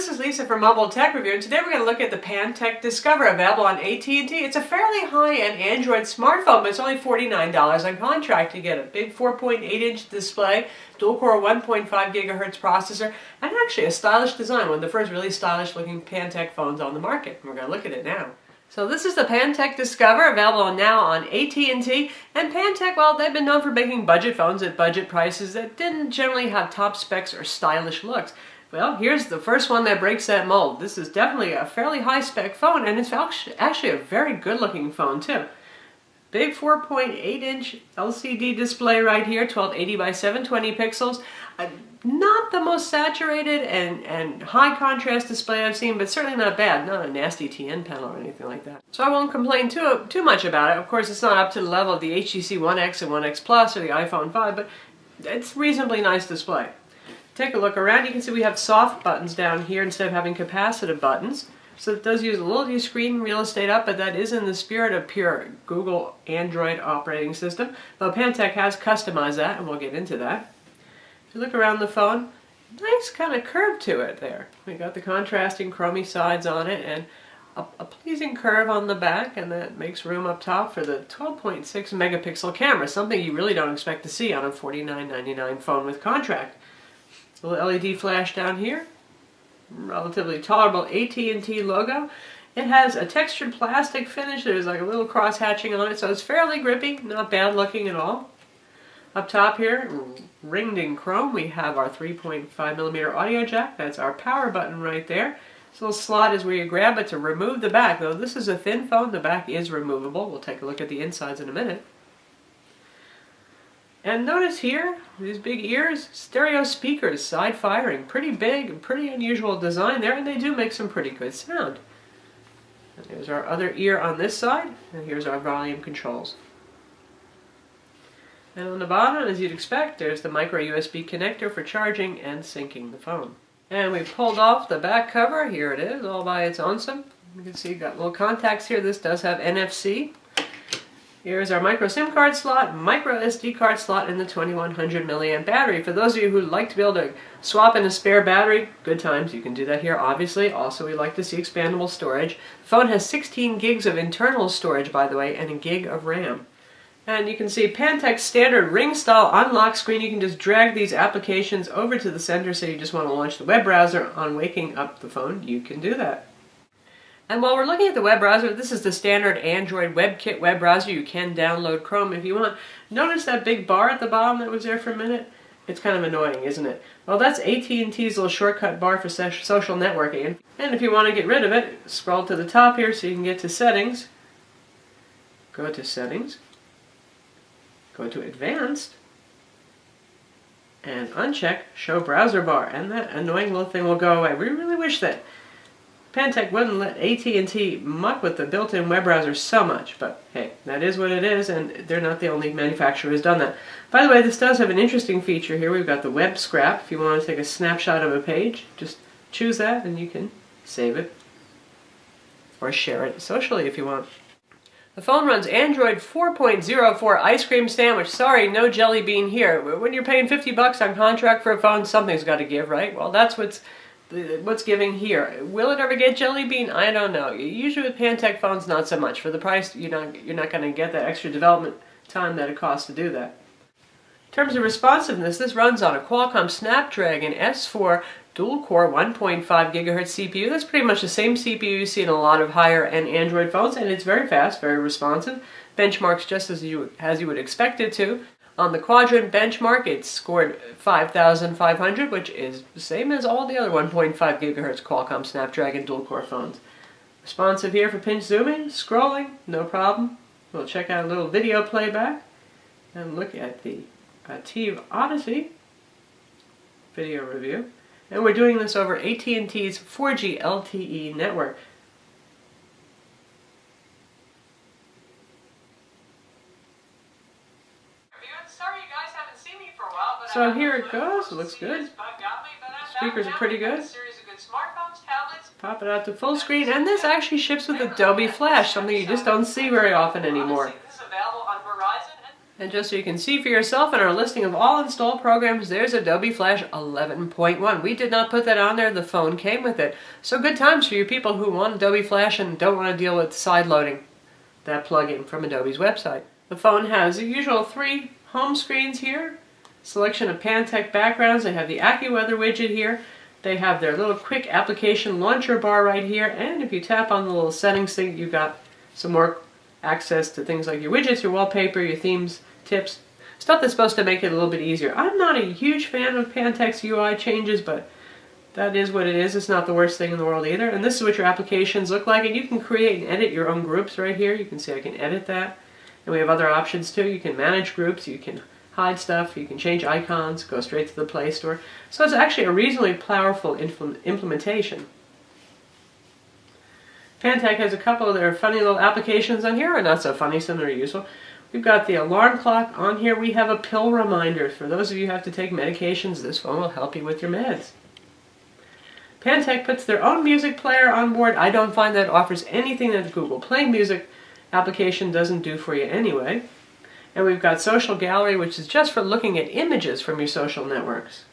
this is Lisa from Mobile Tech Review, and today we're going to look at the Pantech Discover, available on AT&T. It's a fairly high-end Android smartphone, but it's only $49 on contract. You get a big 4.8-inch display, dual-core 1.5 gigahertz processor, and actually a stylish design, one of the first really stylish-looking Pantech phones on the market. We're going to look at it now. So this is the Pantech Discover, available now on AT&T. And Pantech, well, they've been known for making budget phones at budget prices that didn't generally have top specs or stylish looks. Well, here's the first one that breaks that mold. This is definitely a fairly high-spec phone, and it's actually a very good-looking phone, too. Big 4.8-inch LCD display right here, 1280 by 720 pixels. Not the most saturated and high-contrast display I've seen, but certainly not bad. Not a nasty TN panel or anything like that. So I won't complain too much about it. Of course, it's not up to the level of the HTC One X and One X Plus or the iPhone 5, but it's a reasonably nice display. Take a look around. You can see we have soft buttons down here instead of having capacitive buttons. So it does use a little screen real estate up, but that is in the spirit of pure Google Android operating system. Though Pantech has customized that, and we'll get into that. If you look around the phone, nice kind of curve to it there. We got the contrasting chromy sides on it, and a pleasing curve on the back, and that makes room up top for the 12.6 megapixel camera, something you really don't expect to see on a $49.99 phone with contract. A little LED flash down here, relatively tolerable AT&T logo. It has a textured plastic finish. There's like a little cross hatching on it, so it's fairly grippy, not bad looking at all. Up top here, ringed in chrome, we have our 3.5mm audio jack. That's our power button right there. This little slot is where you grab it to remove the back. Though this is a thin phone, the back is removable. We'll take a look at the insides in a minute. And notice here, these big ears, stereo speakers, side firing, pretty big and pretty unusual design there, and they do make some pretty good sound. And there's our other ear on this side, and here's our volume controls. And on the bottom, as you'd expect, there's the micro USB connector for charging and syncing the phone. And we pulled off the back cover. Here it is, all by its own. You can see you've got little contacts here. This does have NFC. Here's our micro SIM card slot, micro SD card slot, and the 2100 milliamp battery. For those of you who like to be able to swap in a spare battery, good times, you can do that here, obviously. Also, we like to see expandable storage. The phone has 16 gigs of internal storage, by the way, and a gig of RAM. And you can see Pantech's standard ring-style unlock screen. You can just drag these applications over to the center, so you just want to launch the web browser on waking up the phone. You can do that. And while we're looking at the web browser, this is the standard Android WebKit web browser. You can download Chrome if you want. Notice that big bar at the bottom that was there for a minute? It's kind of annoying, isn't it? Well, that's AT&T's little shortcut bar for social networking. And if you want to get rid of it, scroll to the top here so you can get to Settings. Go to Settings. Go to Advanced. And uncheck Show Browser Bar. And that annoying little thing will go away. We really wish that Pantech wouldn't let AT&T muck with the built-in web browser so much, but hey, that is what it is, and they're not the only manufacturer who's done that. By the way, this does have an interesting feature here. We've got the web scrap. If you want to take a snapshot of a page, just choose that and you can save it or share it socially if you want. The phone runs Android 4.04 Ice Cream Sandwich. Sorry, no Jelly Bean here. When you're paying $50 on contract for a phone, something's got to give, right? Well, that's what's giving here. Will it ever get Jelly Bean? I don't know. Usually with Pantech phones, not so much. For the price, you're not going to get that extra development time that it costs to do that. In terms of responsiveness, this runs on a Qualcomm Snapdragon S4 dual-core 1.5 gigahertz CPU. That's pretty much the same CPU you see in a lot of higher-end Android phones, and it's very fast, very responsive. Benchmarks just as you would expect it to. On the Quadrant benchmark, it scored 5,500, which is the same as all the other 1.5 gigahertz Qualcomm Snapdragon dual-core phones. Responsive here for pinch zooming, scrolling, no problem. We'll check out a little video playback and look at the TiVo Odyssey video review. And we're doing this over AT&T's 4G LTE network. So here it goes. It looks good. Speakers are pretty good. Pop it out to full screen, and this actually ships with Adobe Flash, something you just don't see very often anymore. And just so you can see for yourself in our listing of all installed programs, there's Adobe Flash 11.1. We did not put that on there, the phone came with it. So good times for you people who want Adobe Flash and don't want to deal with side-loading that plugin from Adobe's website. The phone has the usual 3 home screens here, selection of Pantech backgrounds. They have the AccuWeather widget here. They have their little quick application launcher bar right here, and if you tap on the little settings thing, you've got some more access to things like your widgets, your wallpaper, your themes, tips, stuff that's supposed to make it a little bit easier. I'm not a huge fan of Pantech's UI changes, but that is what it is. It's not the worst thing in the world either. And this is what your applications look like, and you can create and edit your own groups right here. You can see I can edit that. And we have other options too. You can manage groups, you can hide stuff, you can change icons, go straight to the Play Store. So it's actually a reasonably powerful implementation. Pantech has a couple of their funny little applications on here, or not so funny, some that are useful. We've got the alarm clock on here. We have a pill reminder. For those of you who have to take medications, this phone will help you with your meds. Pantech puts their own music player on board. I don't find that offers anything that the Google Play Music application doesn't do for you anyway. And we've got Social Gallery, which is just for looking at images from your social networks.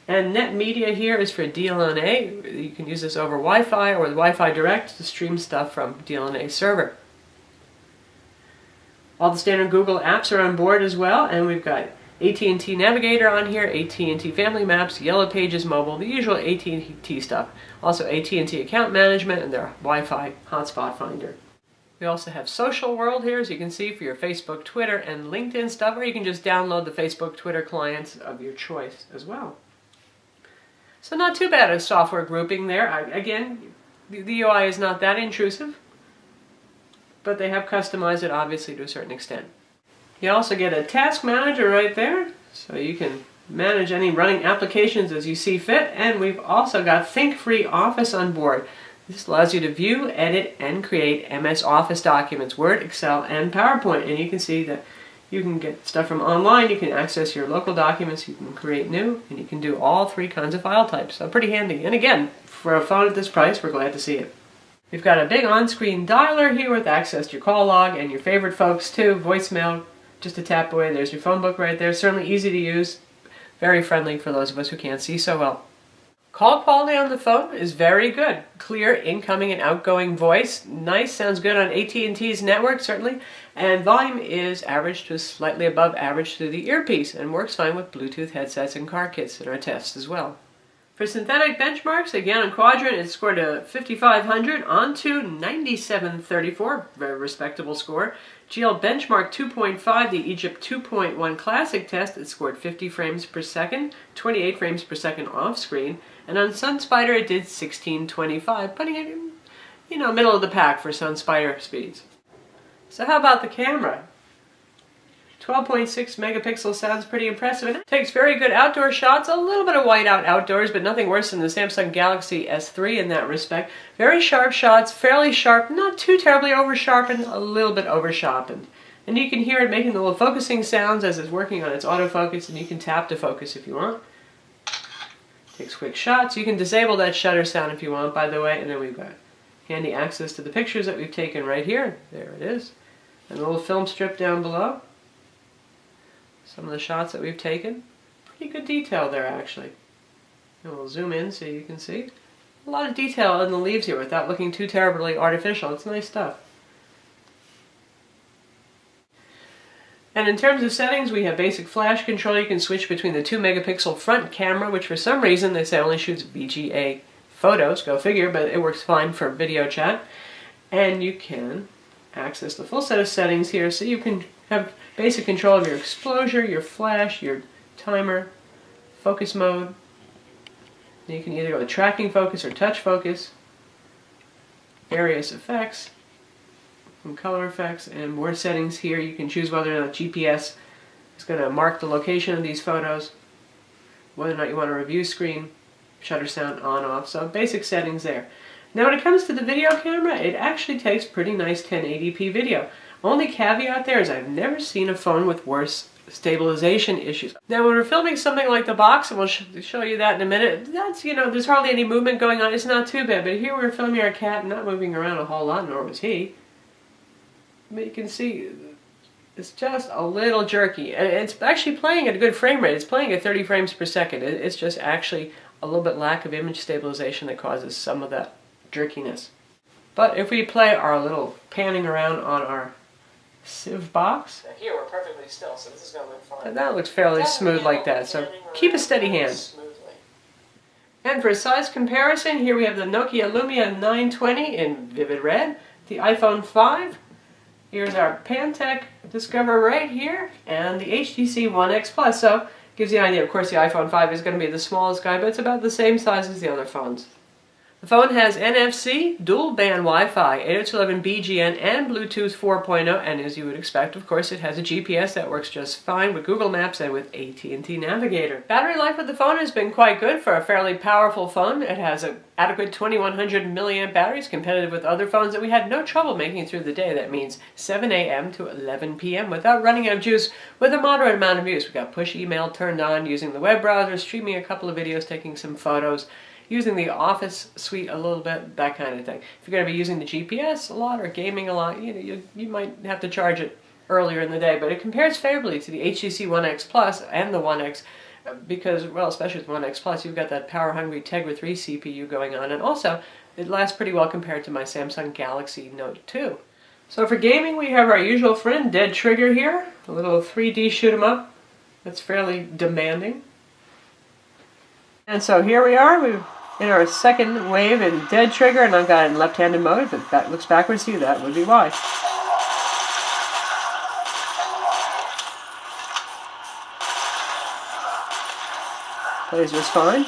And Net Media here is for DLNA. You can use this over Wi-Fi or with Wi-Fi Direct to stream stuff from DLNA server. All the standard Google apps are on board as well, and we've got AT&T Navigator on here, AT&T Family Maps, Yellow Pages Mobile, the usual AT&T stuff. Also AT&T Account Management and their Wi-Fi Hotspot Finder. We also have Social World here, as you can see, for your Facebook, Twitter, and LinkedIn stuff, or you can just download the Facebook, Twitter clients of your choice as well. So not too bad a software grouping there. Again, the UI is not that intrusive, but they have customized it obviously to a certain extent. You also get a task manager right there, so you can manage any running applications as you see fit, and we've also got Think Free Office on board. This allows you to view, edit, and create MS Office documents, Word, Excel, and PowerPoint. And you can see that you can get stuff from online, you can access your local documents, you can create new, and you can do all 3 kinds of file types. So pretty handy. And again, for a phone at this price, we're glad to see it. We've got a big on-screen dialer here with access to your call log and your favorite folks too, voicemail, just a tap away. There's your phone book right there. Certainly easy to use, very friendly for those of us who can't see so well. Call quality on the phone is very good. Clear incoming and outgoing voice. Nice, sounds good on AT&T's network, certainly. And volume is average to slightly above average through the earpiece and works fine with Bluetooth headsets and car kits in our tests as well. For synthetic benchmarks, again on Quadrant, it scored a 5500 onto 9734, very respectable score. GL Benchmark 2.5, the Egypt 2.1 Classic test, it scored 50 frames per second, 28 frames per second off screen. And on SunSpider it did 1625, putting it in, middle of the pack for SunSpider speeds. So how about the camera? 12.6 megapixels sounds pretty impressive. And it takes very good outdoor shots, a little bit of whiteout outdoors, but nothing worse than the Samsung Galaxy S3 in that respect. Very sharp shots, fairly sharp, not too terribly over-sharpened, a little bit over-sharpened. And you can hear it making the little focusing sounds as it's working on its autofocus, and you can tap to focus if you want. Takes quick shots. You can disable that shutter sound if you want, by the way, and then we've got handy access to the pictures that we've taken right here. There it is. And a little film strip down below. Some of the shots that we've taken. Pretty good detail there, actually. And we'll zoom in so you can see. A lot of detail in the leaves here without looking too terribly artificial. It's nice stuff. And in terms of settings, we have basic flash control. You can switch between the 2 megapixel front camera, which for some reason they say only shoots VGA photos, go figure, but it works fine for video chat. And you can access the full set of settings here, so you can have basic control of your exposure, your flash, your timer, focus mode. And you can either go with tracking focus or touch focus, various effects, some color effects, and more settings here. You can choose whether or not GPS is going to mark the location of these photos, whether or not you want a review screen, shutter sound on, off, so basic settings there. Now when it comes to the video camera, it actually takes pretty nice 1080p video. Only caveat there is I've never seen a phone with worse stabilization issues. Now when we're filming something like the box, and we'll show you that in a minute, that's, there's hardly any movement going on, it's not too bad, but here we're filming our cat not moving around a whole lot, nor was he. But you can see It's just a little jerky, and it's actually playing at a good frame rate. It's playing at 30 frames per second. It's just actually a little bit lack of image stabilization that causes some of that jerkiness. But if we play our little panning around on our sieve box, now here we're perfectly still, so this is going to look fine. And that looks fairly smooth like that, so keep a steady hand. Smoothly. And for a size comparison, here we have the Nokia Lumia 920 in vivid red, the iPhone 5. Here's our Pantech Discover right here, and the HTC One X Plus. So, gives you an idea. Of course, the iPhone 5 is going to be the smallest guy, but it's about the same size as the other phones. The phone has NFC, dual-band Wi-Fi, 802.11bgn, and Bluetooth 4.0, and as you would expect, of course, it has a GPS that works just fine with Google Maps and with AT&T Navigator. Battery life of the phone has been quite good for a fairly powerful phone. It has an adequate 2100 milliamp batteries, competitive with other phones that we had no trouble making it through the day. That means 7 a.m. to 11 p.m. without running out of juice with a moderate amount of use. We got push email turned on, using the web browser, streaming a couple of videos, taking some photos, using the Office suite a little bit, that kind of thing. If you're going to be using the GPS a lot or gaming a lot, you might have to charge it earlier in the day, but it compares favorably to the HTC One X Plus and the One X because, well, especially with One X Plus, you've got that power-hungry Tegra 3 CPU going on, and also it lasts pretty well compared to my Samsung Galaxy Note 2. So for gaming, we have our usual friend, Dead Trigger here, a little 3D shoot-'em-up that's fairly demanding. And so here we are, we're in our second wave in Dead Trigger, and I've got it in left-handed mode. If that looks backwards to you, that would be why. Plays just fine.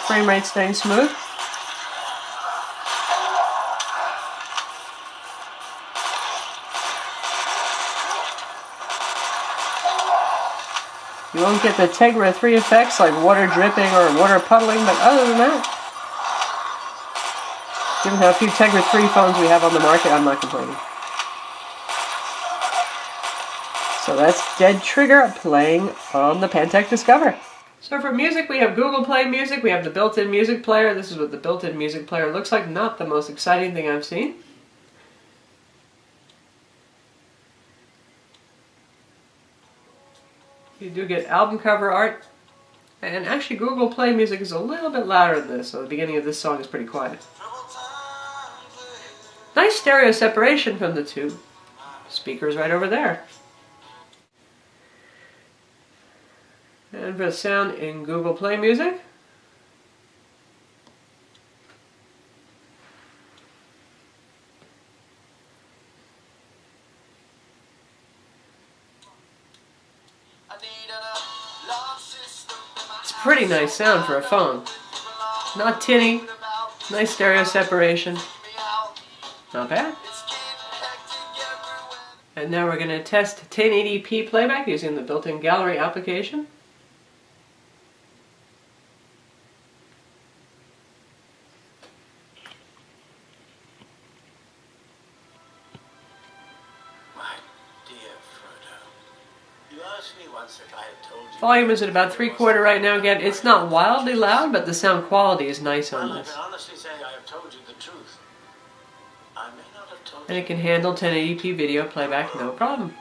Frame rate staying smooth. You won't get the Tegra 3 effects like water dripping or water puddling, but other than that, given how few Tegra 3 phones we have on the market, I'm not complaining. So that's Dead Trigger playing on the Pantech Discover. So for music, we have Google Play Music, we have the built-in music player. This is what the built-in music player looks like. Not the most exciting thing I've seen. You do get album cover art, and actually Google Play Music is a little bit louder than this, so the beginning of this song is pretty quiet. Nice stereo separation from the two speakers right over there. And for the sound in Google Play Music, it's a pretty nice sound for a phone. Not tinny, nice stereo separation. Not bad. And now we're going to test 1080p playback using the built-in gallery application. Volume is at about 3/4 right now. Again, it's not wildly loud, but the sound quality is nice on this. I can honestly say I have told you the truth. I may not have told and it can handle 1080p video playback, no problem.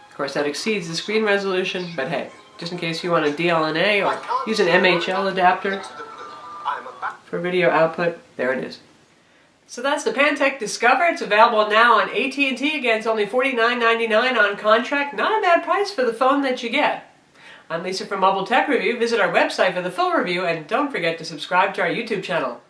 Of course, that exceeds the screen resolution, but hey, just in case you want a DLNA or use an MHL adapter for video output, there it is. So that's the Pantech Discover. It's available now on AT&T. Again, it's only $49.99 on contract. Not a bad price for the phone that you get. I'm Lisa from Mobile Tech Review. Visit our website for the full review, and don't forget to subscribe to our YouTube channel.